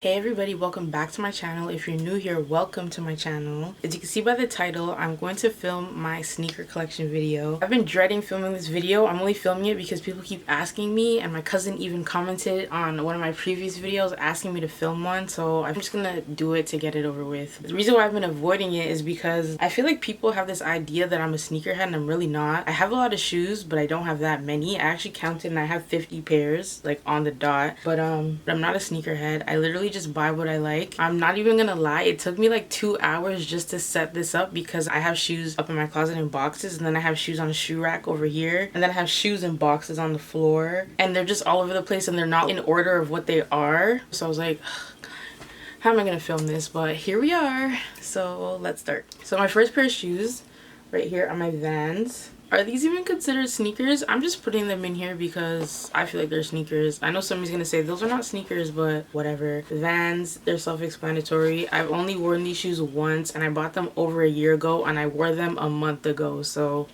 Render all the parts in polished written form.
Hey everybody, welcome back to my channel. If you're new here, welcome to my channel. As you can see by the title, I'm going to film my sneaker collection video. I've been dreading filming this video. I'm only filming it because people keep asking me, and my cousin even commented on one of my previous videos asking me to film one, so I'm just gonna do it to get it over with. The reason why I've been avoiding it is because I feel like people have this idea that I'm a sneakerhead and I'm really not. I have a lot of shoes, but I don't have that many. I actually counted and I have 50 pairs, like on the dot, but I'm not a sneakerhead. I literally just buy what I like. I'm not even gonna lie, it took me like 2 hours just to set this up because I have shoes up in my closet in boxes, and then I have shoes on a shoe rack over here, and then I have shoes in boxes on the floor, and they're just all over the place and they're not in order of what they are. So I was like, how am I gonna film this? But here we are, so let's start. So my first pair of shoes right here are my Vans. Are these even considered sneakers? I'm just putting them in here because I feel like they're sneakers. I know somebody's gonna say those are not sneakers, but whatever. Vans, they're self-explanatory. I've only worn these shoes once, and I bought them over a year ago, and I wore them a month ago, so.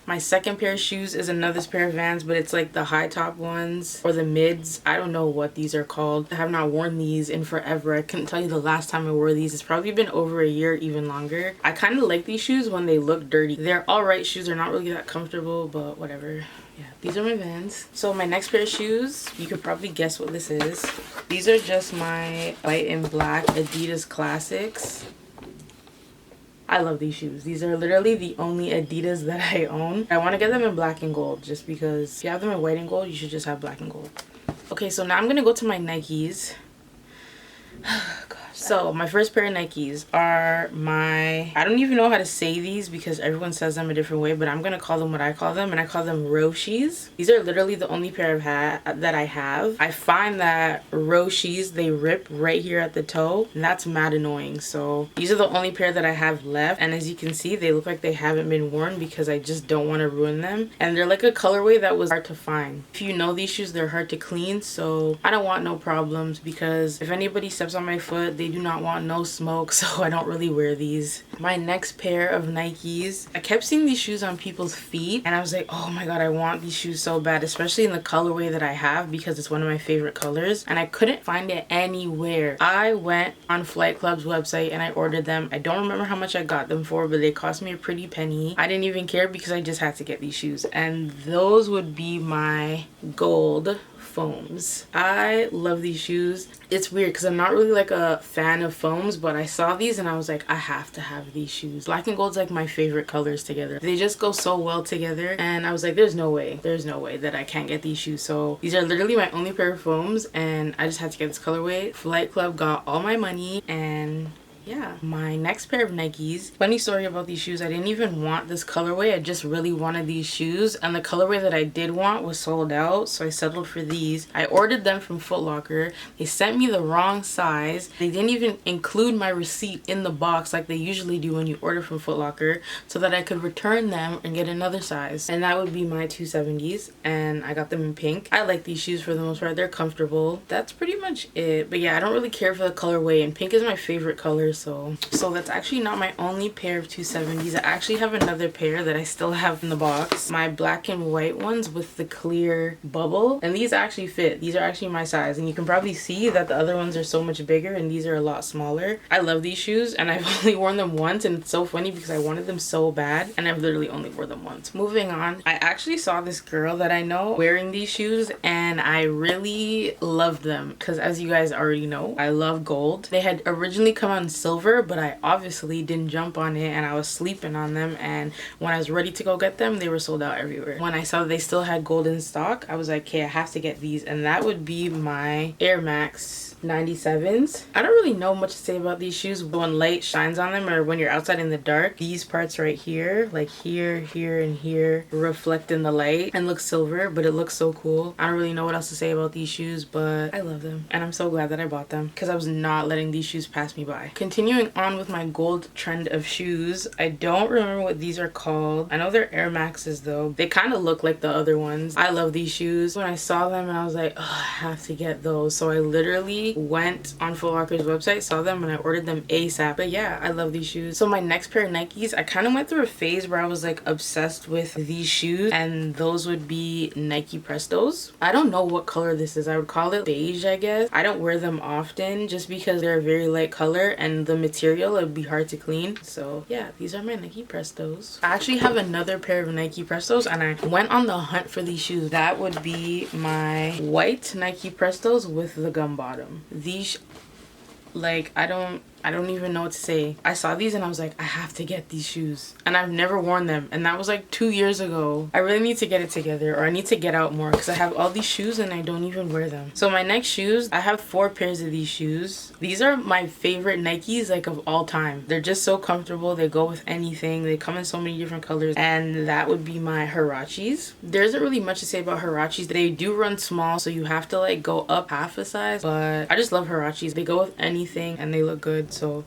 My second pair of shoes is another pair of Vans, but it's like the high top ones or the mids. I don't know what these are called. I have not worn these in forever. I couldn't tell you the last time I wore these. It's probably been over a year, even longer. I kind of like these shoes when they look dirty. They're alright shoes. They're not really that comfortable, but whatever. Yeah, these are my Vans. So my next pair of shoes, you could probably guess what this is. These are just my white and black Adidas Classics. I love these shoes. These are literally the only Adidas that I own. I want to get them in black and gold just because if you have them in white and gold, you should just have black and gold. Okay, so now I'm going to go to my Nikes. So my first pair of Nikes are my, I don't even know how to say these because everyone says them a different way, but I'm going to call them what I call them, and I call them Roshis. These are literally the only pair that I have. I find that Roshis, they rip right here at the toe, and that's mad annoying. So these are the only pair that I have left, and as you can see, they look like they haven't been worn because I just don't want to ruin them. And they're like a colorway that was hard to find. If you know these shoes, they're hard to clean, so I don't want no problems because if anybody steps on my foot, they do not want no smoke, so I don't really wear these. My next pair of Nikes, I kept seeing these shoes on people's feet, and I was like, oh my god, I want these shoes so bad, especially in the colorway that I have because it's one of my favorite colors, and I couldn't find it anywhere. I went on Flight Club's website and I ordered them. I don't remember how much I got them for, but they cost me a pretty penny. I didn't even care because I just had to get these shoes, and those would be my gold foams. I love these shoes. It's weird because I'm not really like a fan of foams, but I saw these and I was like, I have to have these shoes. Black and gold's like my favorite colors together. They just go so well together, and I was like, there's no way that I can't get these shoes. So these are literally my only pair of foams, and I just had to get this colorway. Flight Club got all my money, and yeah. My next pair of Nikes, funny story about these shoes, I didn't even want this colorway. I just really wanted these shoes, and the colorway that I did want was sold out, so I settled for these. I ordered them from Foot Locker. They sent me the wrong size. They didn't even include my receipt in the box like they usually do when you order from Foot Locker, so that I could return them and get another size, and that would be my 270s, and I got them in pink. I like these shoes for the most part. They're comfortable. That's pretty much it. But yeah, I don't really care for the colorway, and pink is my favorite color. So that's actually not my only pair of 270s. I actually have another pair that I still have in the box. My black and white ones with the clear bubble. And these actually fit. These are actually my size. And you can probably see that the other ones are so much bigger and these are a lot smaller. I love these shoes, and I've only worn them once, and it's so funny because I wanted them so bad and I've literally only worn them once. Moving on, I actually saw this girl that I know wearing these shoes, and I really loved them because, as you guys already know, I love gold. They had originally come on silver, but I obviously didn't jump on it and I was sleeping on them, and when I was ready to go get them, they were sold out everywhere. When I saw they still had gold in stock, I was like, okay, I have to get these, and that would be my Air Max 97s. I don't really know much to say about these shoes. When light shines on them or when you're outside in the dark, these parts right here, like here, and here, reflect in the light and look silver, but it looks so cool. I don't really know what else to say about these shoes, but I love them, and I'm so glad that I bought them because I was not letting these shoes pass me by. continuing on with my gold trend of shoes, I don't remember what these are called. I know they're Air Maxes though. They kind of look like the other ones. I love these shoes. When I saw them and I was like, oh, I have to get those. So I literally went on Foot Locker's website, saw them, and I ordered them ASAP. But yeah, I love these shoes. So my next pair of Nikes, I kind of went through a phase where I was like obsessed with these shoes, and those would be Nike Prestos. I don't know what color this is. I would call it beige, I guess. I don't wear them often just because they're a very light color and the material, it would be hard to clean. So yeah, these are my Nike Prestos. I actually have another pair of Nike Prestos and I went on the hunt for these shoes. That would be my white Nike Prestos with the gum bottom. These, like, I don't even know what to say. I saw these and I was like, I have to get these shoes. And I've never worn them. And that was like 2 years ago. I really need to get it together, or I need to get out more because I have all these shoes and I don't even wear them. So my next shoes, I have 4 pairs of these shoes. These are my favorite Nikes, like, of all time. They're just so comfortable. They go with anything. They come in so many different colors. And that would be my Huaraches. There isn't really much to say about Huaraches. They do run small, so you have to like go up half a size. But I just love Huaraches. They go with anything and they look good. So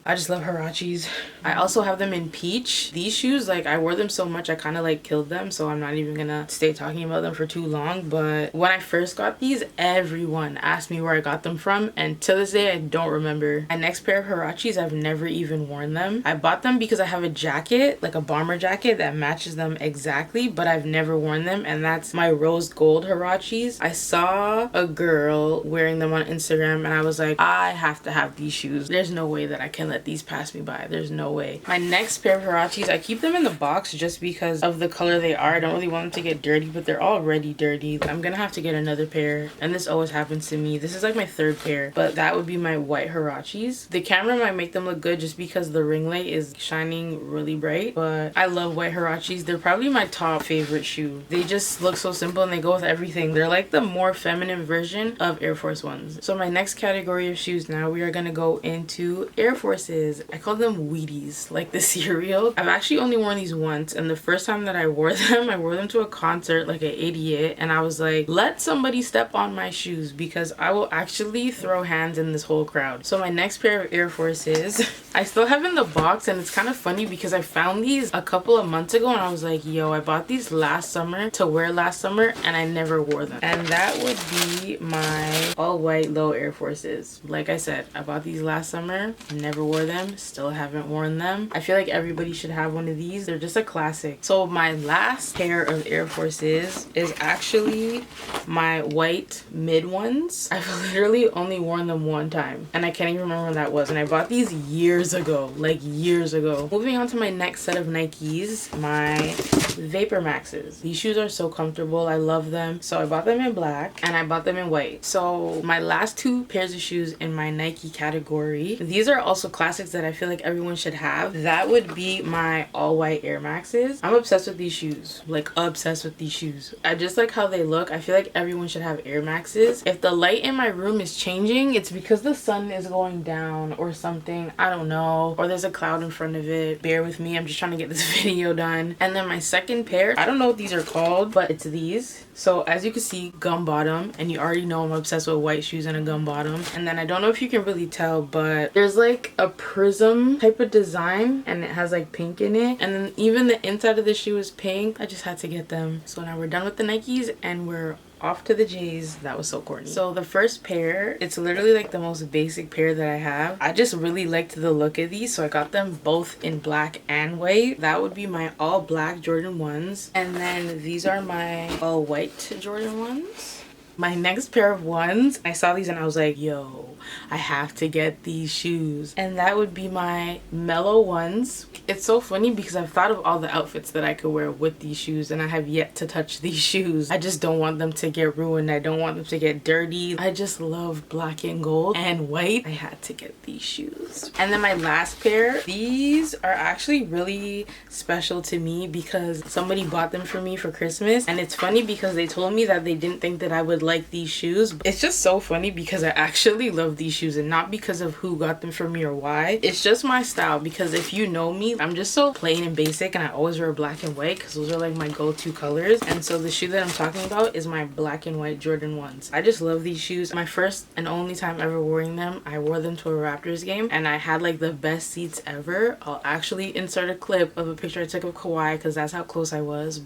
I just love Huaraches. I also have them in peach. These shoes, like, I wore them so much I kind of like killed them, so I'm not even gonna stay talking about them for too long. But when I first got these, everyone asked me where I got them from, and to this day I don't remember. My next pair of Huaraches, I've never even worn them. I bought them because I have a jacket, like a bomber jacket that matches them exactly, but I've never worn them, and that's my rose gold Huaraches. I saw a girl wearing them on Instagram and I was like, I have to have these shoes. There's no way that I can let these pass me by. There's no way. My next pair of Huaraches, I keep them in the box just because of the color they are. I don't really want them to get dirty, but they're already dirty. I'm gonna have to get another pair, and this always happens to me. This is like my 3rd pair, but that would be my white Huaraches. The camera might make them look good just because the ring light is shining really bright, but I love white Huaraches. They're probably my top favorite shoe. They just look so simple and they go with everything. They're like the more feminine version of Air Force Ones. So my next category of shoes now, we are gonna go into Air Force. I call them Wheaties, like the cereal. I've actually only worn these once, and the first time that I wore them to a concert like an idiot, and I was like, let somebody step on my shoes because I will actually throw hands in this whole crowd. So my next pair of Air Forces, I still have in the box, and it's kind of funny because I found these a couple of months ago and I was like, yo, I bought these last summer to wear last summer and I never wore them. And that would be my all white low Air Forces. Like I said, I bought these last summer, never wore them, still haven't worn them. I feel like everybody should have one of these. They're just a classic. So my last pair of Air Forces is actually my white mid ones. I've literally only worn them one time and I can't even remember when that was, and I bought these years ago, like years ago. Moving on to my next set of Nikes, my Vapor Maxes. These shoes are so comfortable. I love them. So I bought them in black and I bought them in white. So my last 2 pairs of shoes in my Nike category, these are also classics that I feel like everyone should have. That would be my all white Air Maxes. I'm obsessed with these shoes, like obsessed with these shoes. I just like how they look. I feel like everyone should have Air Maxes. If the light in my room is changing, it's because the sun is going down or something. I don't know. Or there's a cloud in front of it. Bear with me. I'm just trying to get this video done. And then my second pair, I don't know what these are called, but it's these. So as you can see, gum bottom, and you already know I'm obsessed with white shoes and a gum bottom. And then I don't know if you can really tell, but there's like a prism type of design and it has like pink in it, and then even the inside of the shoe is pink. I just had to get them. So now we're done with the Nikes and we're off to the J's. That was so corny. So the first pair, it's literally like the most basic pair that I have. I just really liked the look of these, so I got them both in black and white. That would be my all black Jordan 1s, and then these are my all white Jordan 1s. My next pair of ones, I saw these and I was like, yo, I have to get these shoes. And that would be my mellow ones. It's so funny because I've thought of all the outfits that I could wear with these shoes and I have yet to touch these shoes. I just don't want them to get ruined. I don't want them to get dirty. I just love black and gold and white. I had to get these shoes. And then my last pair, these are actually really special to me because somebody bought them for me for Christmas. And it's funny because they told me that they didn't think that I would like these shoes. It's just so funny because I actually love these shoes, and not because of who got them for me or why. It's just my style, because if you know me, I'm just so plain and basic, and I always wear black and white because those are like my go-to colors. And so the shoe that I'm talking about is my black and white Jordan 1s. I just love these shoes. My first and only time ever wearing them, I wore them to a Raptors game, and I had like the best seats ever. I'll actually insert a clip of a picture I took of Kawhi because that's how close I was.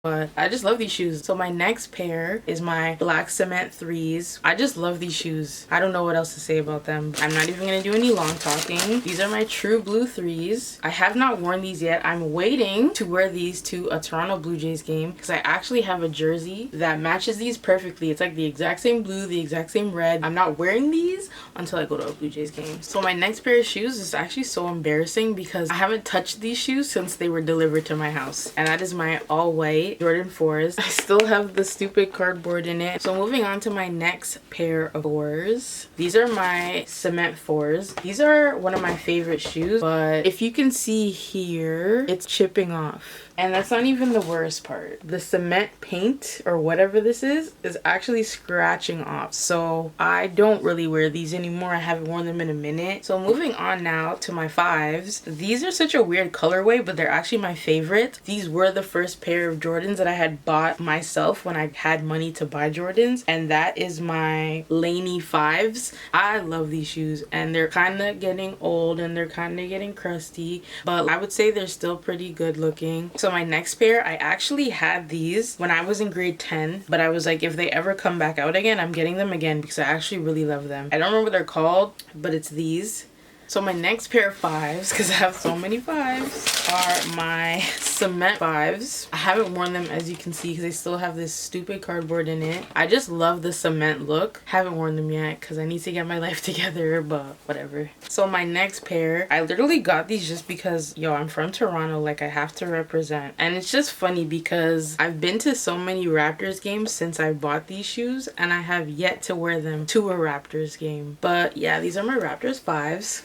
But I just love these shoes. So my next pair is my black cement 3s. I just love these shoes. I don't know what else to say about them. I'm not even gonna do any long talking. These are my true blue 3s. I have not worn these yet. I'm waiting to wear these to a Toronto Blue Jays game because I actually have a jersey that matches these perfectly. It's like the exact same blue, the exact same red. I'm not wearing these until I go to a Blue Jays game. So my next pair of shoes is actually so embarrassing because I haven't touched these shoes since they were delivered to my house. And that is my all white Jordan 4s. I still have the stupid cardboard in it. So moving on to my next pair of 4s. These are my cement 4s. These are one of my favorite shoes, but if you can see here, it's chipping off. And that's not even the worst part. The cement paint or whatever this is actually scratching off. So I don't really wear these anymore. I haven't worn them in a minute. So moving on now to my 5s. These are such a weird colorway, but they're actually my favorite. These were the first pair of Jordans that I had bought myself when I had money to buy Jordans. And that is my Laney 5s. I love these shoes, and they're kind of getting old and they're kind of getting crusty, but I would say they're still pretty good looking. So my next pair, I actually had these when I was in grade 10, but I was like, if they ever come back out again, I'm getting them again because I actually really love them. I don't remember what they're called, but it's these. So my next pair of 5s, because I have so many 5s, are my cement 5s. I haven't worn them, as you can see, because they still have this stupid cardboard in it. I just love the cement look. Haven't worn them yet because I need to get my life together, but whatever. So my next pair, I literally got these just because, yo, I'm from Toronto, like I have to represent. And it's just funny because I've been to so many Raptors games since I bought these shoes, and I have yet to wear them to a Raptors game. But yeah, these are my Raptors 5s.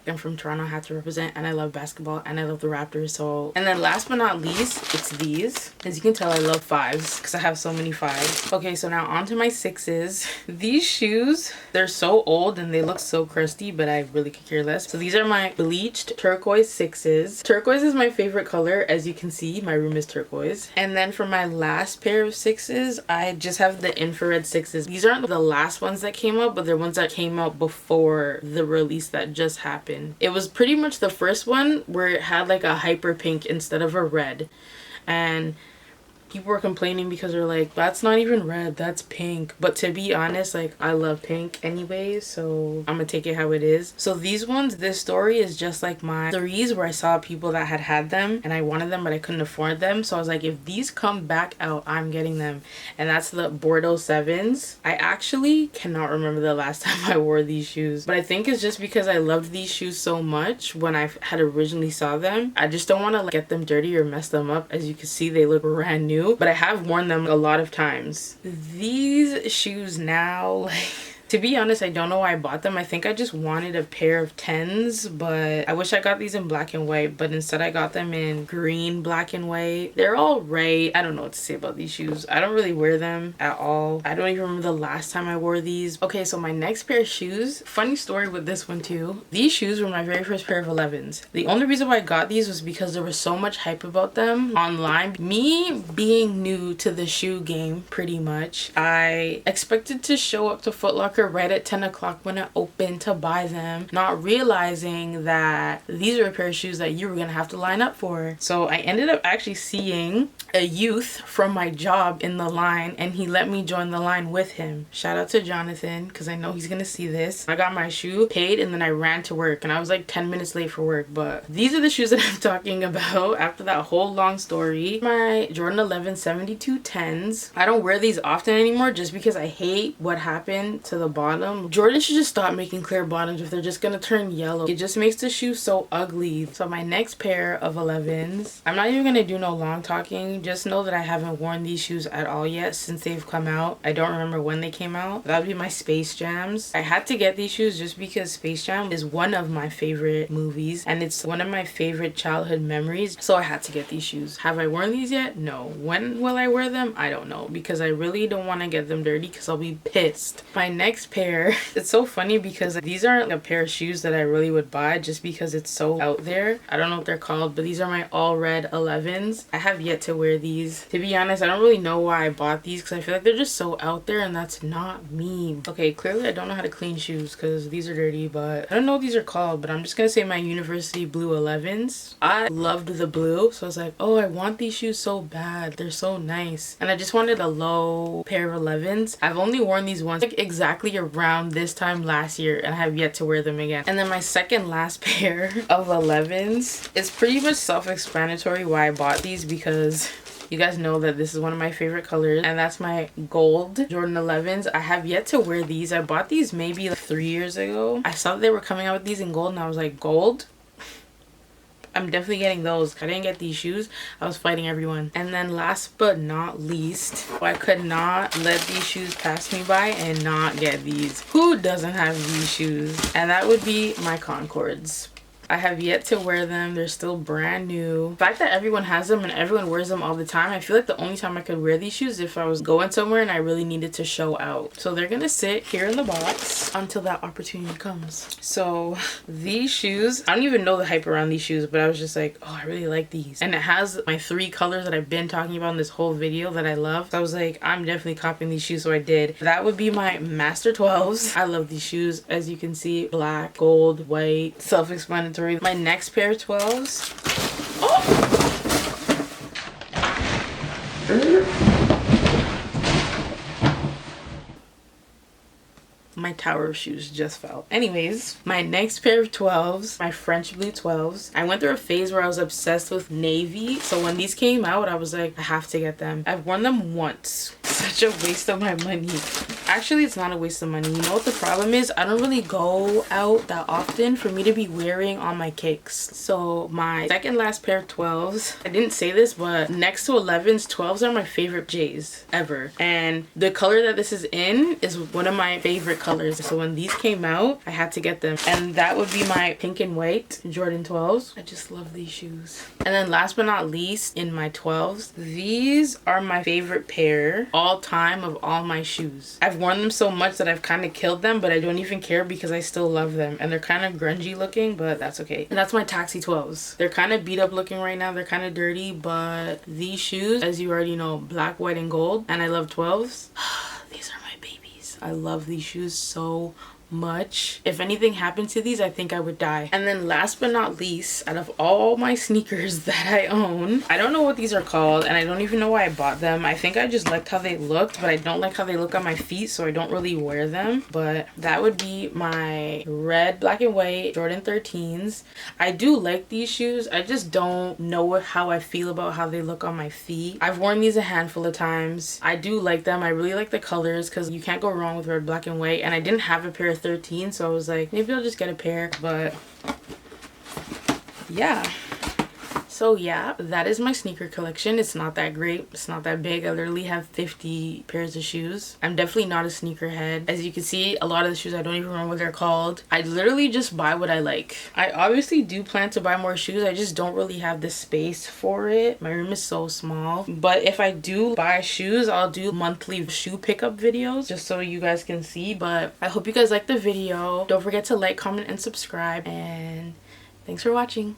I'm from Toronto, I have to represent, and I love basketball and I love the Raptors. So, and then last but not least, it's these. As you can tell, I love 5s because I have so many 5s. Okay, so now on to my 6s. These shoes, they're so old and they look so crusty, but I really could care less. So these are my bleached turquoise 6s. Turquoise is my favorite color. As you can see, my room is turquoise. And then for my last pair of 6s, I just have the infrared 6s. These aren't the last ones that came out, but they're ones that came out before the release that just happened. It was pretty much the first one where it had like a hyper pink instead of a red, and people were complaining because they're like, that's not even red, that's pink. But to be honest, like, I love pink anyways, so I'm gonna take it how it is. So these ones, this story is just like my 3s where I saw people that had them and I wanted them but I couldn't afford them. So I was like, if these come back out, I'm getting them. And that's the Bordeaux 7s. I actually cannot remember the last time I wore these shoes, but I think it's just because I loved these shoes so much when I had originally saw them. I just don't want to like, get them dirty or mess them up. As you can see, they look brand new, but I have worn them a lot of times. These shoes now, like, to be honest, I don't know why I bought them. I think I just wanted a pair of 10s, but I wish I got these in black and white, but instead I got them in green, black and white. They're all right. I don't know what to say about these shoes. I don't really wear them at all. I don't even remember the last time I wore these. Okay, so my next pair of shoes, funny story with this one too. These shoes were my very first pair of 11s. The only reason why I got these was because there was so much hype about them online. Me being new to the shoe game, pretty much, I expected to show up to Foot Locker right at 10 o'clock when it opened to buy them, not realizing that these are a pair of shoes that you were gonna have to line up for. So I ended up actually seeing a youth from my job in the line, and he let me join the line with him. Shout out to Jonathan, because I know he's gonna see this. I got my shoe, paid, and then I ran to work, and I was like 10 minutes late for work. But these are the shoes that I'm talking about after that whole long story. My Jordan 11 72 10s. I don't wear these often anymore just because I hate what happened to the the bottom. Jordan should just stop making clear bottoms if they're just gonna turn yellow. It just makes the shoe so ugly. So my next pair of 11s, I'm not even gonna do no long talking. Just know that I haven't worn these shoes at all yet since they've come out. I don't remember when they came out. That would be my Space Jams. I had to get these shoes just because Space Jam is one of my favorite movies and it's one of my favorite childhood memories. So I had to get these shoes. Have I worn these yet? No. When will I wear them? I don't know, because I really don't want to get them dirty because I'll be pissed. My next pair, it's so funny because these aren't a pair of shoes that I really would buy just because it's so out there. I don't know what they're called, but these are my all red 11s. I have yet to wear these. To be honest, I don't really know why I bought these because I feel like they're just so out there and that's not me. Okay, clearly I don't know how to clean shoes because these are dirty, but I don't know what these are called, but I'm just gonna say my University Blue 11s. I loved the blue, so I was like, oh, I want these shoes so bad. They're so nice. And I just wanted a low pair of 11s. I've only worn these once, like exactly around this time last year, and I have yet to wear them again. And then my second last pair of 11s, it's pretty much self-explanatory why I bought these, because you guys know that this is one of my favorite colors, and that's my gold Jordan 11s. I have yet to wear these. I bought these maybe like 3 years ago. I saw that they were coming out with these in gold and I was like, gold? I'm definitely getting those. I didn't get these shoes. I was fighting everyone. And then last but not least, I could not let these shoes pass me by and not get these. Who doesn't have these shoes? And that would be my Concords. I have yet to wear them. They're still brand new. The fact that everyone has them and everyone wears them all the time, I feel like the only time I could wear these shoes if I was going somewhere and I really needed to show out. So they're gonna sit here in the box until that opportunity comes. So these shoes, I don't even know the hype around these shoes, but I was just like, oh, I really like these. And it has my 3 colors that I've been talking about in this whole video that I love. So I was like, I'm definitely copying these shoes, so I did. That would be my Master 12s. I love these shoes. As you can see, black, gold, white, self-explanatory. My next pair of 12s. Oh! My tower of shoes just fell. Anyways, my next pair of 12s, my French blue 12s. I went through a phase where I was obsessed with navy. So when these came out, I was like, I have to get them. I've worn them once. Such a waste of my money. Actually, it's not a waste of money. You know what the problem is? I don't really go out that often for me to be wearing on my kicks. So my second last pair of 12s, I didn't say this, but next to 11s, 12s are my favorite J's ever. And the color that this is in is one of my favorite colors. So when these came out, I had to get them. And that would be my pink and white Jordan 12s. I just love these shoes. And then last but not least, in my 12s, these are my favorite pair all time of all my shoes. I've worn them so much that I've kind of killed them, but I don't even care because I still love them. And they're kind of grungy looking, but that's okay. And that's my Taxi 12s. They're kind of beat up looking right now. They're kind of dirty, but these shoes, as you already know, black, white, and gold. And I love 12s. These are my babies. I love these shoes so much. If anything happened to these, I think I would die. And then last but not least, out of all my sneakers that I own, I don't know what these are called and I don't even know why I bought them. I think I just liked how they looked, but I don't like how they look on my feet, so I don't really wear them. But that would be my red, black, and white Jordan 13s. I do like these shoes. I just don't know how I feel about how they look on my feet. I've worn these a handful of times. I do like them. I really like the colors because you can't go wrong with red, black, and white. And I didn't have a pair of 13, so I was like, maybe I'll just get a pair. But yeah, so yeah, that is my sneaker collection. It's not that great, it's not that big. I literally have 50 pairs of shoes. I'm definitely not a sneakerhead. As you can see, a lot of the shoes I don't even remember what they're called. I literally just buy what I like. I obviously do plan to buy more shoes. I just don't really have the space for it. My room is so small. But if I do buy shoes, I'll do monthly shoe pickup videos just so you guys can see. But I hope you guys liked the video. Don't forget to like, comment, and subscribe, and thanks for watching.